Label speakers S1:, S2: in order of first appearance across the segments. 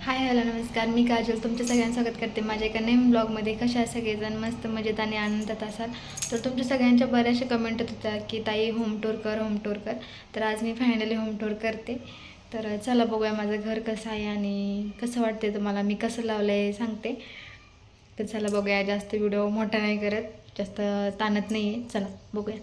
S1: Hi hello नमस्कार. मी काजल तुमच्या सगळ्यांचं स्वागत करते माझ्या एका नवीन ब्लॉगमध्ये. कशा सगळेजण मस्त मजेत आणि आनंदात असाल. तर तुमच्या सगळ्यांच्या बऱ्याचशा कमेंट होत्या की ताई होम टूर कर होम टूर कर. तर आज मी फायनली होम टूर करते. तर चला बघूया माझं घर कसं आहे आणि कसं वाटते तुम्हाला, मी कसं लावलं आहे सांगते. तर चला बघूया. जास्त व्हिडिओ मोठा नाही करत, जास्त ताणत नाही आहे. चला बघूया.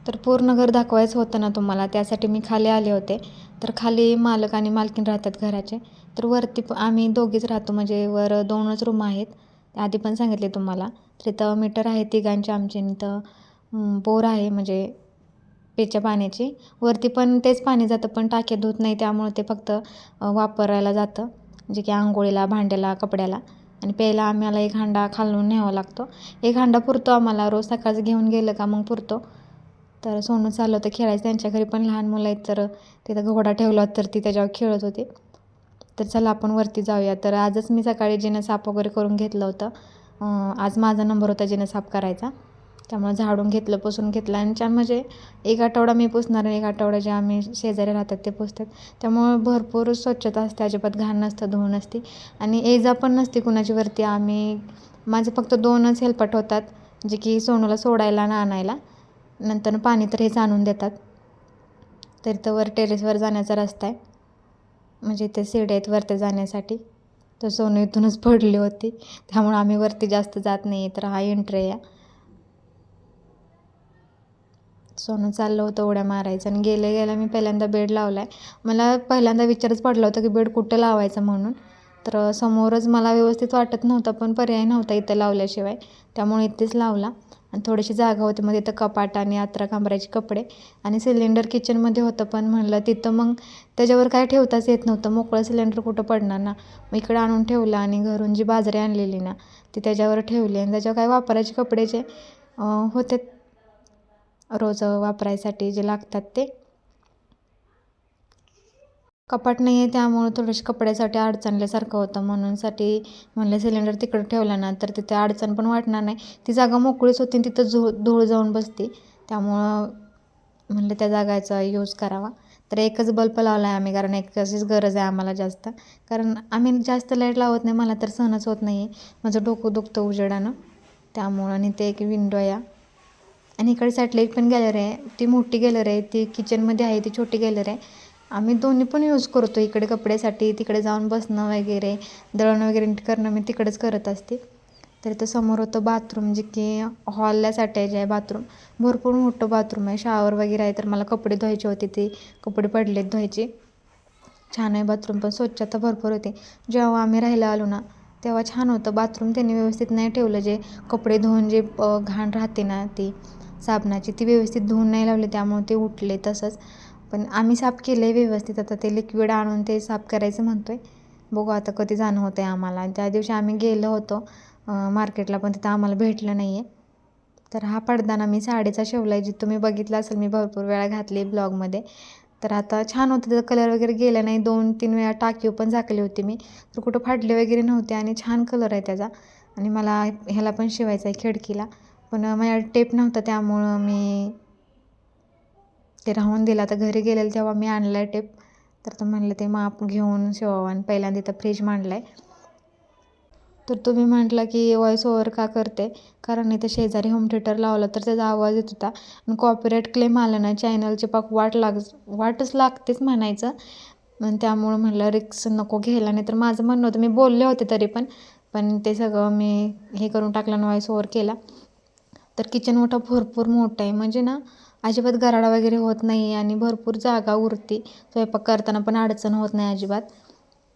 S1: तर पूर्ण घर दाखवायचं होतं ना तुम्हाला, त्यासाठी मी खाली आले होते. तर खाली मालक आणि मालकीण राहतात घराचे. तर वरती आम्ही दोघीच राहतो, म्हणजे वर 2च रूम आहेत. आधी पण सांगितले तुम्हाला. तर इथं मीटर आहे तिघांचे आमचे. इथं बोर आहे म्हणजे प्याच्या पाण्याची. वरती पण तेच पाणी जातं, पण टाक्या धुत नाही, त्यामुळे ते फक्त वापरायला जातं, म्हणजे की आंघोळीला, भांड्याला, कपड्याला. आणि प्यायला आम्हाला एक हांडा खालून न्यावा लागतो. एक हांडा पुरतो आम्हाला, रोज सकाळचं घेऊन गेलं का मग पुरतो. तर सोनू चाललं होतं खेळायचं. त्यांच्या घरी पण लहान मुलं आहेत, तर तिथं घोडा ठेवला होता, तर ती त्याच्यावर खेळत होती. तर चला आपण वरती जाऊया. तर आजच मी सकाळी जिनं साफ वगैरे करून घेतलं होतं. आज माझा नंबर होता जिनं साफ करायचा, त्यामुळे झाडून घेतलं, पुसून घेतलं. आणि छान म्हणजे एक आठवडा मी पुसणार आणि एक आठवडा जे आम्ही शेजारी राहतात ते पुसतात. त्यामुळे भरपूर स्वच्छता असते, अजिबात घाण नसतं, धुवून नसते. आणि एजा पण नसते कुणाची वरती. माझे फक्त 2च हेल्पट होतात, जे की सोनूला सोडायला आणि आणायला. नंतर पाणी तर हेच आणून देतात. तर इथं वर टेरेसवर जाण्याचा रस्ता आहे, म्हणजे इथे सीड्या आहेत वरती जाण्यासाठी. तर सोनू इथूनच पडली होती, त्यामुळे आम्ही वरती जास्त जात नाही. तर हा एंट्री आहे. सोनू चाललं होतं उड्या मारायचं. आणि गेल्या मी पहिल्यांदा बेड लावला आहे. मला पहिल्यांदा विचारच पडला होता की बेड कुठं लावायचं म्हणून. तर समोरच मला व्यवस्थित वाटत नव्हतं, पण पर्याय नव्हता इथं लावल्याशिवाय, त्यामुळे इथेच लावला. आणि थोडीशी जागा होती, मग तिथं कपाट आणि अत्रा कांबराचे कपडे आणि सिलेंडर किचनमध्ये होतं. पण म्हणलं तिथं मग त्याच्यावर काय ठेवताच येत नव्हतं, मोकळं सिलेंडर कुठं पडणार ना. मग इकडं आणून ठेवलं आणि घरून जी बाजरी आणलेली ना ती त्याच्यावर ठेवली. आणि त्याच्यावर काय वापरायचे कपडे जे होते रोज वापरायसाठी जे लागतात ते. कपाट नाही आहे, त्यामुळं थोडंसं कपड्यासाठी अडचणल्यासारखं होतं, म्हणूनसाठी म्हणलं सिलेंडर तिकडं ठेवला ना तर तिथे अडचण पण वाटणार नाही. ती जागा मोकळीच होती आणि तिथं धूळ जाऊन बसते, त्यामुळं म्हणलं त्या जागाचा यूज करावा. तर एकच बल्ब लावला आहे आम्ही, कारण एकचीच गरज आहे आम्हाला जास्त. कारण आम्ही जास्त लाईट लावत नाही, मला तर सहनच होत नाही आहे, माझं डोकं दुखतं उजेडानं, त्यामुळं. आणि ते एक विंडो आहे. आणि इकडे सॅटेलाईट पण गॅलरी आहे, ती मोठी गॅलरी आहे, ती किचनमध्ये आहे, ती छोटी गॅलरी आहे. आम्ही दोन्ही पण यूज करतो. इकडे कपड्यासाठी, तिकडे जाऊन बसणं वगैरे, दळण वगैरे करणं मी तिकडेच करत असते. तर इथं समोर होतं बाथरूम, जे की हॉलला अटॅच आहे बाथरूम. भरपूर मोठं बाथरूम आहे, शॉवर वगैरे आहे. तर मला कपडे धुवायचे होते, ते कपडे पडलेत धुवायचे. छान आहे बाथरूम, पण स्वच्छता भरपूर होते. जेव्हा आम्ही राहायला आलो ना तेव्हा छान होतं बाथरूम, त्यांनी व्यवस्थित नाही ठेवलं. जे कपडे धुवून जे घाण राहते ना ती साबणाची, ती व्यवस्थित धुवून नाही लावली, त्यामुळे ते उठले तसंच. पण आम्ही साफ केलं आहे व्यवस्थित. आता ते लिक्विड आणून ते साफ करायचं म्हणतो आहे. बघू आता कधी जाणं होतं आहे आम्हाला. त्या दिवशी आम्ही गेलो होतो मार्केटला, पण तिथं आम्हाला भेटलं नाही आहे. तर हा पडदा मी साडीचा शिवला आहे, जी तुम्ही बघितला असेल, मी भरपूर वेळा घातली ब्लॉगमध्ये. तर आता छान होतं, त्याचा कलर वगैरे गेला नाही. 2-3 वेळा टाकीव पण झाकली होती मी, तर कुठं फाटले वगैरे नव्हते. आणि छान कलर आहे त्याचा. आणि मला ह्याला पण शिवायचा आहे खिडकीला, पण माझ्या टेप नव्हता, त्यामुळं मी ते राहून दिलं. आता घरी गेलेलं तेव्हा मी आणला आहे टेप, तर तो म्हणलं ते माप घेऊन शिवावं. आणि पहिल्यांदा इथं फ्रीज मांडला आहे. तर तुम्ही म्हटलं की व्हॉईस ओव्हर का करते, कारण इथे शेजारी होम थिएटर लावलं तर त्याचा आवाज येत होता आणि कॉपीराईट क्लेम आलं ना चॅनलची पाक वाटच लागतेच म्हणायचं. आणि त्यामुळं म्हटलं रिक्स नको घ्यायला. नाही तर माझं म्हणणं होतं, मी बोलले होते तरी पण ते सगळं मी हे करून टाकलं आणि व्हॉईस ओव्हर केला. तर किचन ओटा भरपूर मोठा आहे, म्हणजे ना अजिबात गराडा वगैरे होत नाही आणि भरपूर जागा उरते. स्वयंपाक करताना पण अडचण होत नाही अजिबात.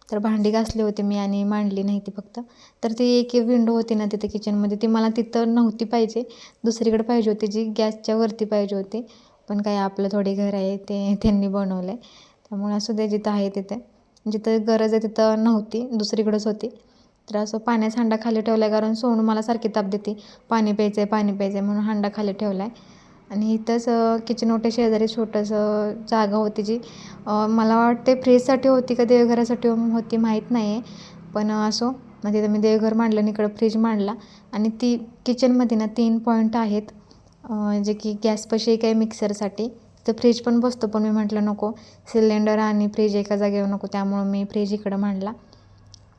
S1: तर भांडी घासली होती मी आणि मांडली नाही ती फक्त. तर ती एक विंडो होती ना तिथे किचनमध्ये, ती मला तिथं नव्हती पाहिजे, दुसरीकडे पाहिजे होती, जी गॅसच्या वरती पाहिजे होती. पण काय आपलं थोडी घर आहे, ते त्यांनी बनवलं आहे. त्यामुळे असू दे, जिथं आहे तिथे. जिथं गरज आहे तिथं नव्हती, दुसरीकडेच होती. तर असं पाण्याचा हांडा खाली ठेवला आहे, कारण सोनू मला सारखी ताप देते, पाणी प्यायचं आहे पाणी प्यायचं आहे म्हणून हांडा खाली ठेवला आहे. आणि इथंच किचन ओटे शेजारी छोटंसं जागा होती जी मला वाटते फ्रीजसाठी होती का देवघरासाठी होती माहीत नाही आहे. पण असो, म्हणजे तिथं मी देवघर मांडलं आणि इकडं फ्रीज मांडला. आणि ती किचनमध्ये ना 3 पॉईंट आहेत, जे की गॅसपाशी एक आहे मिक्सरसाठी. तर फ्रीज पण बसतो, पण मी म्हटलं नको, सिलेंडर आणि फ्रीज एका जागेवर नको, त्यामुळं मी फ्रीज इकडं मांडला.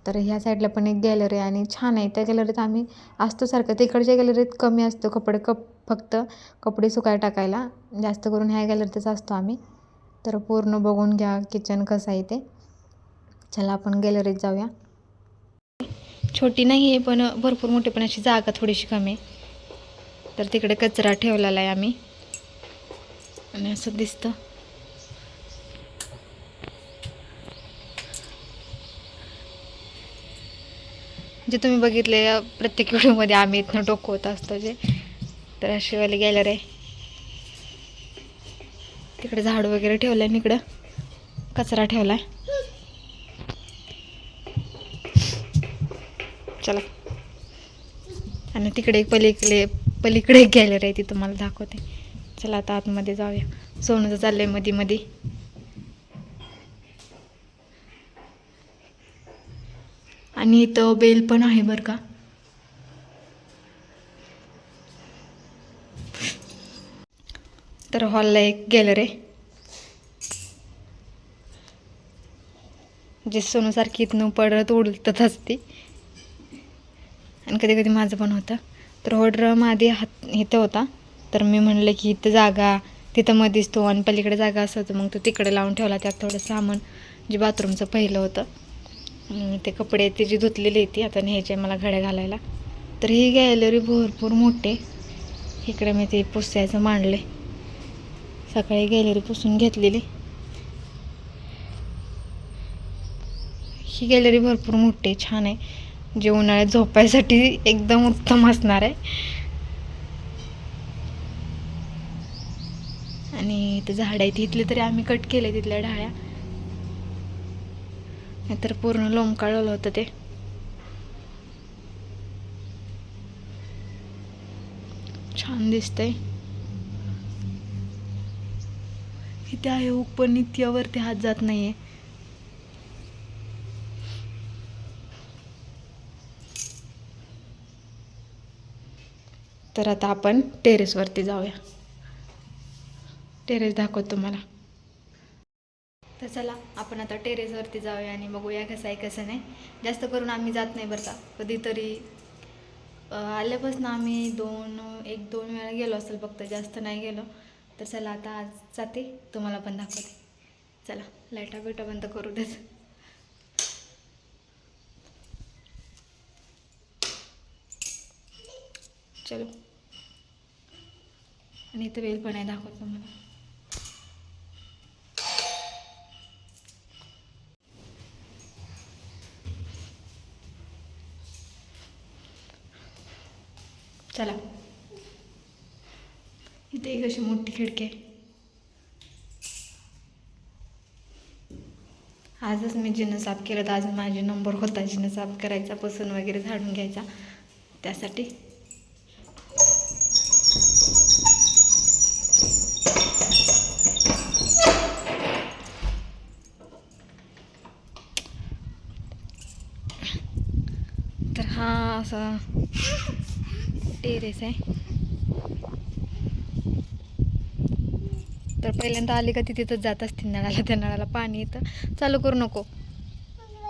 S1: तर ह्या साईडला पण एक गॅलरी आणि छान आहे. त्या गॅलरीत आम्ही असतो सारखं. तिकडच्या गॅलरीत कमी असतो फक्त कपडे सुकायला टाकायला. जास्त करून ह्या गॅलरीतच असतो आम्ही. तर पूर्ण बघून घ्या किचन कसं आहे ते. चला आपण गॅलरीत जाऊया. छोटी नाही आहे, पण भरपूर मोठी, पण अशी जागा थोडीशी कमी आहे. तर तिकडे कचरा ठेवलेला आहे आम्ही आणि असं दिसतं. जे तुम्ही बघितले प्रत्येक व्हिडिओमध्ये आम्ही इथनं डोकवत असतो जे, तर अशीवाली गॅलरी आहे. तिकडे झाड वगैरे ठेवलं आहे आणि इकडं कचरा ठेवला आहे. चला, आणि तिकडे एक पलीकडे एक गॅलरी आहे, ती तुम्हाला दाखवते. चला आता आतमध्ये जाऊया. सोनूचं चाललं आहे मध्ये मध्ये. आणि इथं बेल पण आहे बरं का. तर हॉलला एक गॅलरी आहे, जे सोनूसारखी इथनं पडत उलटत असते, आणि कधी कधी माझं पण होतं. तर ऑर्डर आधी इथं होता, तर मी म्हणलं की इथं जागा, तिथं मध्येच तो, आणि पलीकडे जागा असं मग तो तिकडे लावून ठेवला. त्यात थोडं सामान जे बाथरूमचं पहिलं होतं, ते कपडे त्याची धुतलेली होती, आता न्यायचे मला घड्या घालायला. तर ही गॅलरी भरपूर मोठे. इकडे मी ते पुसायचं मांडले, सकाळी गॅलरी पुसून घेतलेली. ही गॅलरी भरपूर मोठी छान आहे, जे उन्हाळ्यात झोपायसाठी एकदम उत्तम असणार आहे. आणि इथं झाड आहेत, इथले तरी आम्ही कट केले तिथल्या ढाळ्या, नाहीतर पूर्ण लोंबकाळलं होतं ते. छान दिसतंय. इथे आहे हुक, पण इतक्यावरती हात जात नाहीये. तर आता आपण टेरेसवरती जाऊया. टेरेस दाखवतो तुम्हाला. तर चला आपण आता टेरेसवरती जाऊया आणि बघूया कसं आहे कसं नाही. जास्त करून आम्ही जात नाही बरं का. कधीतरी आल्यापासून आम्ही एक दोन वेळा गेलो असेल फक्त, जास्त नाही गेलो. तर चला आता आज जाते, तुम्हाला पण दाखवते. चला, लाईटा बिटा बंद करू देत. चलो, आणि इथं वेल पण आहे, दाखवतो तुम्हाला. चला, इथे एक अशी मोठी खिडकी आहे. आजच मी जिनं साफ केलं, तर आज माझे नंबर होता जिनं साफ करायचा, पुसून वगैरे झाडून घ्यायचा, त्यासाठी. तर हा असा टेरेस आहे. तर पहिल्यांदा आली का ती तिथंच जात असते नळाला, त्या नळाला पाणी येतं, चालू करू नको.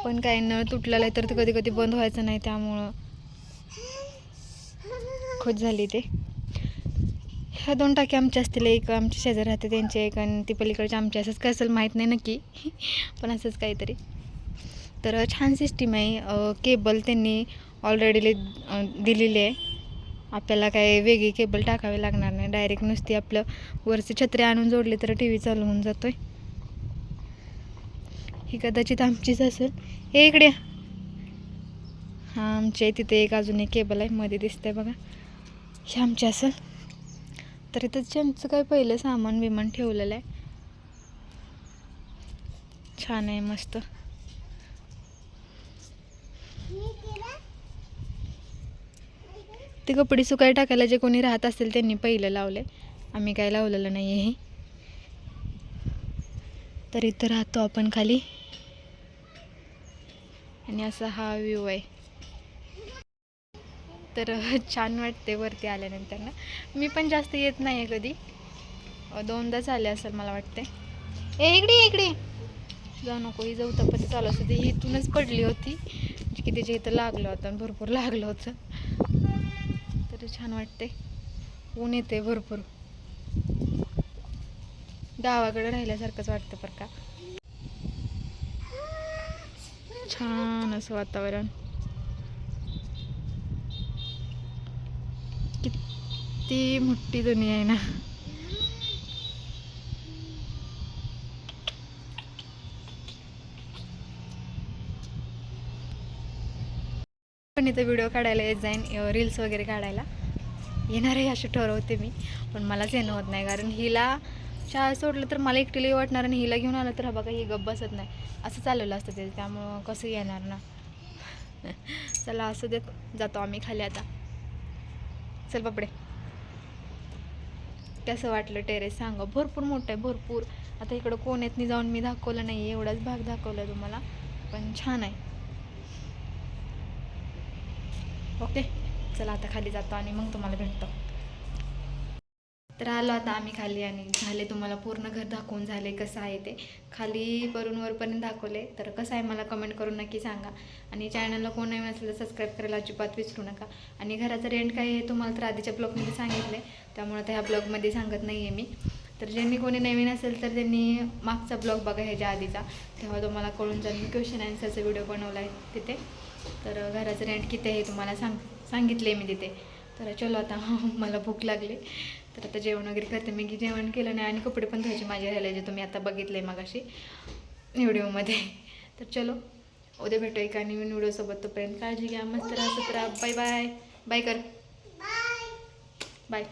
S1: पण काही नळ तुटलेला आहे, तर ते कधी कधी बंद व्हायचं नाही, त्यामुळं खोच झाली ते. ह्या 2 टाकी आमच्या असतील, एक आमच्या शेजारी राहते त्यांची, एक आणि ती पलीकडच्या आमच्या. असंच काय असेल माहीत नाही नक्की, पण असंच काहीतरी. तर छान सिस्टीम आहे. केबल त्यांनी ऑलरेडी दिलेली आहे, आपल्याला काय वेगळी केबल टाकावी लागणार नाही. डायरेक्ट नुसती आपलं वरची छत्री आणून जोडली तर टी व्ही चालू होऊन जातोय. ही कदाचित आमचीच असेल. हे इकडे, हां आमच्या तिथे एक अजून एक केबल आहे, मध्ये दिसतंय बघा, हे आमची असेल. तर इथं ज्यांचं काय पहिलं सामान बिमान ठेवलेलं आहे. छान आहे मस्त. ते कपडे सुकाय टाकायला जे कोणी राहत असेल त्यांनी पहिलं लावले, आम्ही काय लावलेलं नाही आहे. तर इथं राहतो आपण खाली आणि असा हा व्ह्यू आहे. तर छान वाटते वरती आल्यानंतर ना. मी पण जास्त येत नाही आहे कधी, 2दाच आले असेल मला वाटते. इकडे इकडे जाऊ नको, ही जाऊ तपाती चालू असते. ही इथूनच पडली होती की त्याच्या इथं लागलं होतं आणि भरपूर लागलं होतं. तर छान वाटते, ऊन येते भरपूर. गावाकडे राहिल्यासारखंच वाटतं बरं का. छान असं वातावरण. किती मोठी दुनिया आहे ना. पण इथं व्हिडिओ काढायला येत जाईन, रील्स वगैरे काढायला येणार आहे असे ठरवते मी. पण मलाच येणं होत नाही, कारण हिला शाळा सोडलं तर मला एकटीला वाटणार आणि हिला घेऊन आलं तर हा बघा ही गप्प बसत नाही, असं चाललेलं असतं ते. त्यामुळं कसं येणार ना. चला असं देत जातो आम्ही खाली आता. चल बापडे. कसं वाटलं टेरेस सांगा. भरपूर मोठं आहे भरपूर. आता इकडं कोण्यातनी जाऊन मी दाखवलं नाही, एवढाच भाग दाखवला तुम्हाला, पण छान आहे. ओके चला आता खाली जातो आणि मग तुम्हाला भेटतो. तर आलो आता आम्ही खाली आणि झाले तुम्हाला पूर्ण घर दाखवून झाले कसं आहे ते. खाली वरून वरपर्यंत दाखवले. तर कसं आहे मला कमेंट करून नक्की सांगा. आणि चॅनलला कोण नवीन असेल तर सबस्क्राईब करायला अजिबात विसरू नका. आणि घराचं रेंट काय आहे तुम्हाला तर आधीच्या ब्लॉगमध्ये सांगितले, त्यामुळे त्या ह्या ब्लॉगमध्ये सांगत नाही आहे मी. तर ज्यांनी कोणी नवीन असेल तर त्यांनी मागचा ब्लॉग बघा ह्याच्या आधीचा, तेव्हा तुम्हाला कळून जाईल. मी क्वेश्चन आन्सरचा व्हिडिओ बनवला आहे तिथे. तर घराचं रेंट किती आहे तुम्हाला सांगितले मी तिथे. तर चलो आता मला भूक लागली, तर आता जेवण वगैरे करते. मी जेवण केलं नाही आणि कपडे पण धुवायचे माझे राहिले, जे तुम्ही आता बघितले मगाशी व्हिडिओमध्ये. तर चलो उद्या भेटू एका नवीन व्हिडिओसोबत. तोपर्यंत काळजी घ्या, मस्त राहा, सुत राहा. Bye bye. बाय कर, बाय.